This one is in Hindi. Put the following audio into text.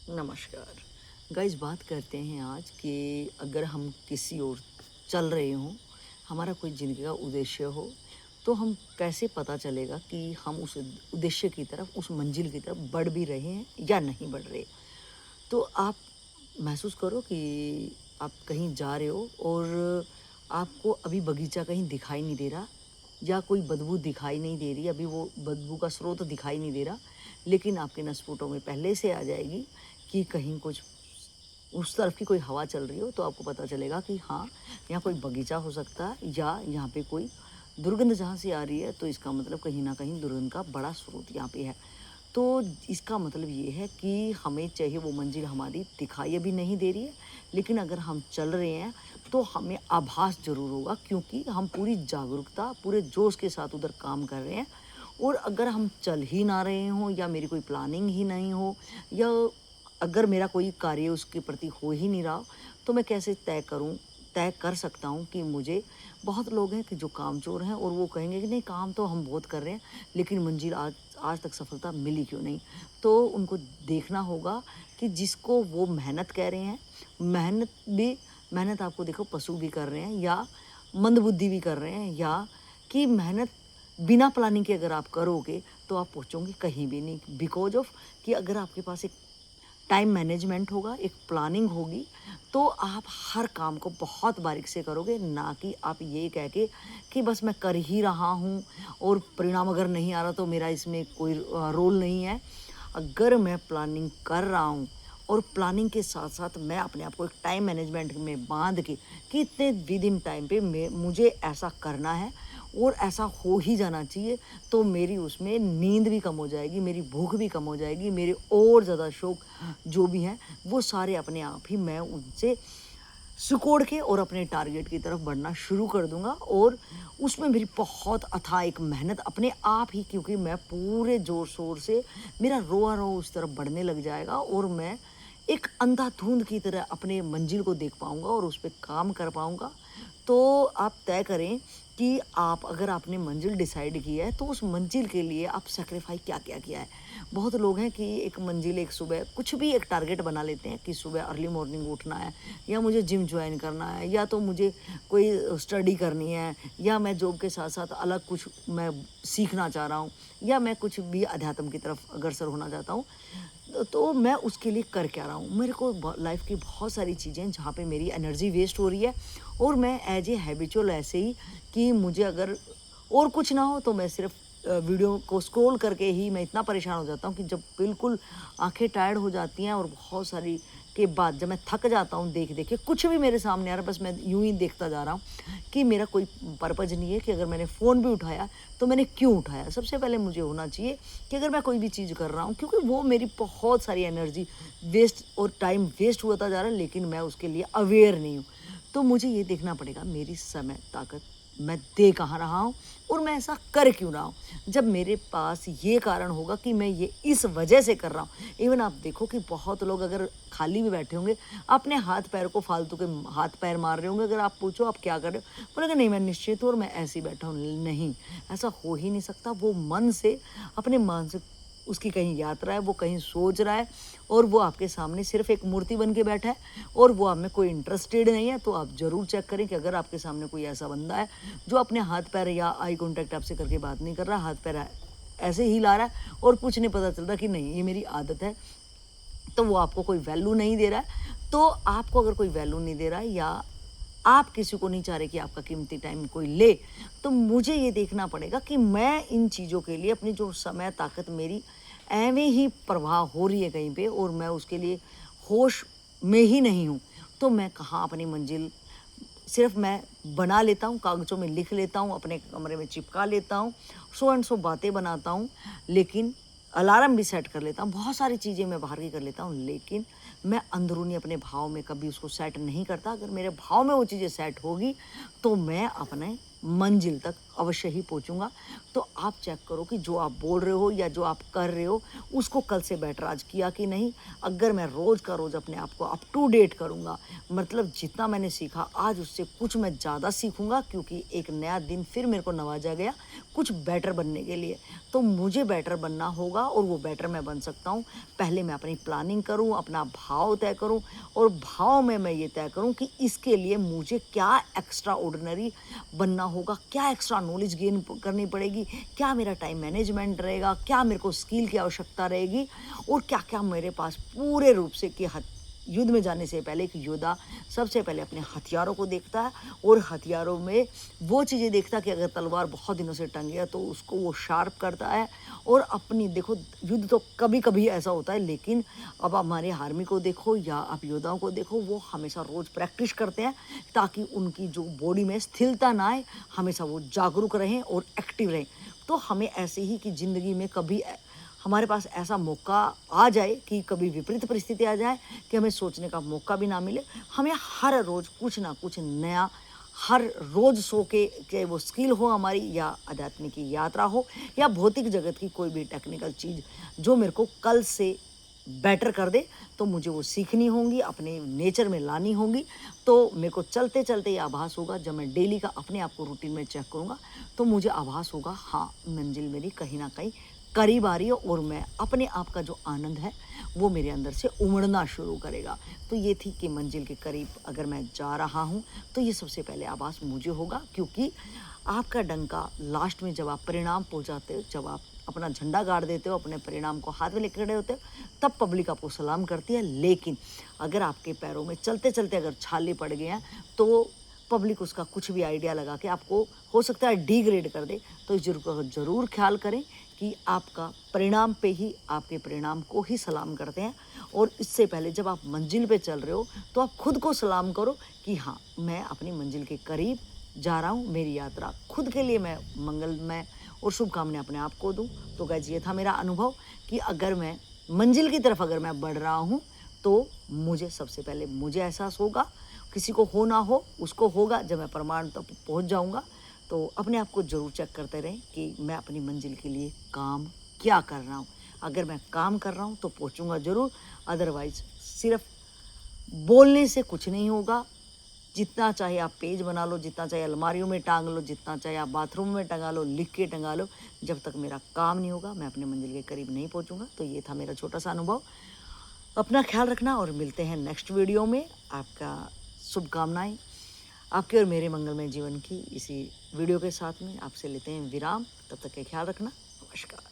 नमस्कार। गाइस, बात करते हैं आज कि अगर हम किसी ओर चल रहे हों, हमारा कोई ज़िंदगी का उद्देश्य हो, तो हम कैसे पता चलेगा कि हम उस उद्देश्य की तरफ, उस मंजिल की तरफ बढ़ भी रहे हैं या नहीं बढ़ रहे। तो आप महसूस करो कि आप कहीं जा रहे हो और आपको अभी बगीचा कहीं दिखाई नहीं दे रहा या कोई बदबू दिखाई नहीं दे रही, अभी वो बदबू का स्रोत दिखाई नहीं दे रहा, लेकिन आपके नस्पुटों में पहले से आ जाएगी कि कहीं कुछ उस तरफ की कोई हवा चल रही हो, तो आपको पता चलेगा कि हाँ, यहाँ कोई बगीचा हो सकता है या यहाँ पे कोई दुर्गंध जहाँ से आ रही है, तो इसका मतलब कहीं न कहीं दुर्गंध का बड़ा स्रोत यहाँ पे है। तो इसका मतलब ये है कि हमें चाहे वो मंजिल हमारी दिखाई अभी नहीं दे रही है, लेकिन अगर हम चल रहे हैं, तो हमें आभास ज़रूर होगा, क्योंकि हम पूरी जागरूकता, पूरे जोश के साथ उधर काम कर रहे हैं। और अगर हम चल ही ना रहे हों या मेरी कोई प्लानिंग ही नहीं हो या अगर मेरा कोई कार्य उसके प्रति हो ही नहीं रहा, तो मैं कैसे तय कर सकता हूँ कि मुझे बहुत लोग हैं कि जो कामचोर हैं और वो कहेंगे कि नहीं, काम तो हम बहुत कर रहे हैं, लेकिन मंजिल आज आज तक सफलता मिली क्यों नहीं। तो उनको देखना होगा कि जिसको वो मेहनत कह रहे हैं, मेहनत आपको देखो पशु भी कर रहे हैं या मंदबुद्धि भी कर रहे हैं, या कि मेहनत बिना प्लानिंग के अगर आप करोगे तो आप पहुँचोगे कहीं भी नहीं, बिकॉज ऑफ कि अगर आपके पास एक टाइम मैनेजमेंट होगा, एक प्लानिंग होगी, तो आप हर काम को बहुत बारीक से करोगे, ना कि आप ये कह के कि बस मैं कर ही रहा हूँ और परिणाम अगर नहीं आ रहा तो मेरा इसमें कोई रोल नहीं है। अगर मैं प्लानिंग कर रहा हूँ और प्लानिंग के साथ-साथ मैं अपने आप को एक टाइम मैनेजमेंट में बाँध के कि इतने विद इन टाइम पे मुझे ऐसा करना है और ऐसा हो ही जाना चाहिए, तो मेरी उसमें नींद भी कम हो जाएगी, मेरी भूख भी कम हो जाएगी, मेरे और ज़्यादा शौक जो भी हैं, वो सारे अपने आप ही मैं उनसे सिकोड़ के और अपने टारगेट की तरफ बढ़ना शुरू कर दूँगा। और उसमें मेरी बहुत अथाह एक मेहनत अपने आप ही, क्योंकि मैं पूरे ज़ोर-शोर से मेरा रोआ-रो उस तरफ बढ़ने लग जाएगा और मैं एक अंधाधुंध की तरह अपने मंजिल को देख पाऊँगा और उस पे काम कर पाऊँगा। तो आप तय करें कि आप अगर आपने मंजिल डिसाइड की है, तो उस मंजिल के लिए आप सैक्रिफ़ाइस क्या-क्या किया है। बहुत लोग हैं कि एक मंजिल, एक सुबह कुछ भी एक टारगेट बना लेते हैं कि सुबह अर्ली मॉर्निंग उठना है या मुझे जिम जॉइन करना है या तो मुझे कोई स्टडी करनी है या मैं जॉब के साथ-साथ अलग कुछ मैं सीखना चाह रहा हूँ या मैं कुछ भी अध्यात्म की तरफ अग्रसर होना चाहता हूँ। तो मैं उसके लिए कर क्या रहा हूँ? मेरे को लाइफ़ की बहुत सारी चीज़ें हैं जहाँ पे मेरी एनर्जी वेस्ट हो रही है और मैं एज़ ए हैबिचुअल ऐसे ही कि मुझे अगर और कुछ ना हो तो मैं सिर्फ़ वीडियो को स्क्रॉल करके ही मैं इतना परेशान हो जाता हूँ कि जब बिल्कुल आँखें टायर्ड हो जाती हैं और बहुत सारी के बाद जब मैं थक जाता हूँ देख-देख के, कुछ भी मेरे सामने आ रहा है, बस मैं यूँ ही देखता जा रहा हूँ कि मेरा कोई पर्पज़ नहीं है कि अगर मैंने फ़ोन भी उठाया, तो मैंने क्यों उठाया? सबसे पहले मुझे होना चाहिए कि अगर मैं कोई भी चीज़ कर रहा हूँ, क्योंकि वो मेरी बहुत सारी एनर्जी वेस्ट और टाइम वेस्ट होता जा रहा है, लेकिन मैं उसके लिए अवेयर नहीं हूँ। तो मुझे ये देखना पड़ेगा मेरी समय ताकत मैं दे कहाँ रहा हूँ और मैं ऐसा कर क्यों रहा हूँ। जब मेरे पास ये कारण होगा कि मैं ये इस वजह से कर रहा हूँ। इवन आप देखो कि बहुत लोग अगर खाली भी बैठे होंगे, अपने हाथ पैर को फालतू के हाथ पैर मार रहे होंगे, अगर आप पूछो आप क्या कर रहे हो, बोलेंगे नहीं मैं निश्चित हूँ और मैं ऐसे ही बैठा हूँ। नहीं, ऐसा हो ही नहीं सकता। वो मन से अपने मानसिक उसकी कहीं यात्रा है, वो कहीं सोच रहा है और वो आपके सामने सिर्फ़ एक मूर्ति बन के बैठा है और वो आप में कोई इंटरेस्टेड नहीं है। तो आप ज़रूर चेक करें कि अगर आपके सामने कोई ऐसा बंदा है जो अपने हाथ-पैर या आई कॉन्टैक्ट आपसे करके बात नहीं कर रहा, हाथ-पैर ऐसे ही हिला रहा है और कुछ नहीं पता चल रहा कि नहीं ये मेरी आदत है, तो वो आपको कोई वैल्यू नहीं दे रहा है। तो आपको अगर कोई वैल्यू नहीं दे रहा है या आप किसी को नहीं चाह रहे कि आपका कीमती टाइम कोई ले, तो मुझे ये देखना पड़ेगा कि मैं इन चीज़ों के लिए अपनी जो समय ताकत मेरी ऐवें ही प्रवाह हो रही है कहीं पे और मैं उसके लिए होश में ही नहीं हूँ, तो मैं कहाँ अपनी मंजिल सिर्फ़ मैं बना लेता हूँ, कागज़ों में लिख लेता हूँ, अपने कमरे में चिपका लेता हूँ, सो एंड सो बातें बनाता हूँ, लेकिन अलार्म भी सेट कर लेता हूँ, बहुत सारी चीज़ें मैं बाहर की कर लेता हूँ, लेकिन मैं अंदरूनी अपने भाव में कभी उसको सेट नहीं करता। अगर मेरे भाव में वो चीज़ें सेट होगी, तो मैं अपने मंजिल तक अवश्य ही पहुंचूंगा। तो आप चेक करो कि जो आप बोल रहे हो या जो आप कर रहे हो उसको कल से बेटर आज किया कि नहीं। अगर मैं रोज़ का रोज़ अपने आप को अप टू डेट करूँगा, मतलब जितना मैंने सीखा आज उससे कुछ मैं ज़्यादा सीखूँगा, क्योंकि एक नया दिन फिर मेरे को नवाजा गया कुछ बेटर बनने के लिए। तो मुझे बेटर बनना होगा और वो बेटर मैं बन सकता हूँ। पहले मैं अपनी प्लानिंग करूँ, अपना भाव तय करूँ और भाव में मैं ये तय करूँ कि इसके लिए मुझे क्या एक्स्ट्रा ऑर्डिनरी बनना होगा, क्या एक्स्ट्रा नॉलेज गेन करनी पड़ेगी, क्या मेरा टाइम मैनेजमेंट रहेगा, क्या मेरे को स्किल की आवश्यकता रहेगी और क्या क्या मेरे पास पूरे रूप से कि युद्ध में जाने से पहले एक योद्धा सबसे पहले अपने हथियारों को देखता है और हथियारों में वो चीज़ें देखता है कि अगर तलवार बहुत दिनों से टंगी है तो उसको वो शार्प करता है। और अपनी देखो, युद्ध तो कभी कभी ऐसा होता है, लेकिन अब हमारे आर्मी को देखो या आप योद्धाओं को देखो, वो हमेशा रोज़ प्रैक्टिस करते हैं ताकि उनकी जो बॉडी में स्थिरता ना आए, हमेशा वो जागरूक रहें और एक्टिव रहें। तो हमें ऐसे ही कि ज़िंदगी में कभी हमारे पास ऐसा मौका आ जाए कि कभी विपरीत परिस्थिति आ जाए कि हमें सोचने का मौका भी ना मिले, हमें हर रोज़ कुछ ना कुछ नया, हर रोज़ सो के, चाहे वो स्किल हो हमारी या आध्यात्मिक की यात्रा हो या भौतिक जगत की कोई भी टेक्निकल चीज़ जो मेरे को कल से बेटर कर दे, तो मुझे वो सीखनी होंगी, अपने नेचर में लानी होंगी। तो मेरे को चलते चलते ये आभास होगा, जब मैं डेली का अपने आप को रूटीन में चेक करूँगा तो मुझे आभास होगा, हाँ मंजिल मेरी कहीं ना कहीं करीब आ रही है और मैं अपने आप का जो आनंद है वो मेरे अंदर से उमड़ना शुरू करेगा। तो ये थी कि मंजिल के करीब अगर मैं जा रहा हूँ तो ये सबसे पहले आभास मुझे होगा, क्योंकि आपका डंका लास्ट में जब आप परिणाम पहुँचाते हो, जब आप अपना झंडा गाड़ देते हो, अपने परिणाम को हाथ में लेकर खड़े होते हो, तब पब्लिक आपको सलाम करती है। लेकिन अगर आपके पैरों में चलते चलते अगर छाले पड़ गए हैं तो पब्लिक उसका कुछ भी आइडिया लगा के आपको हो सकता है डिग्रेड कर दे। तो इस ज़रूर ख्याल करें कि आपका परिणाम पे ही, आपके परिणाम को ही सलाम करते हैं। और इससे पहले जब आप मंजिल पे चल रहे हो तो आप खुद को सलाम करो कि हाँ मैं अपनी मंजिल के करीब जा रहा हूँ, मेरी यात्रा खुद के लिए मैं मंगलमय और शुभकामनाएं अपने आप को दूँ। तो गाइस ये था मेरा अनुभव कि अगर मैं मंजिल की तरफ अगर मैं बढ़ रहा हूँ तो मुझे सबसे पहले मुझे एहसास होगा, किसी को हो ना हो उसको होगा, जब मैं प्रमाण तक पहुँच जाऊँगा। तो अपने आप को ज़रूर चेक करते रहें कि मैं अपनी मंजिल के लिए काम क्या कर रहा हूँ। अगर मैं काम कर रहा हूँ तो पहुँचूँगा ज़रूर, अदरवाइज़ सिर्फ बोलने से कुछ नहीं होगा। जितना चाहे आप पेज बना लो, जितना चाहे अलमारियों में टांग लो, जितना चाहे आप बाथरूम में टंगा लो, लिख के टंगा लो, जब तक मेरा काम नहीं होगा मैं अपने मंजिल के करीब नहीं पहुँचूँगा। तो ये था मेरा छोटा सा अनुभव। अपना ख्याल रखना और मिलते हैं नेक्स्ट वीडियो में। आपका शुभकामनाएं आपके और मेरे मंगलमय जीवन की इसी वीडियो के साथ में आपसे लेते हैं विराम। तब तक के ख्याल रखना। नमस्कार।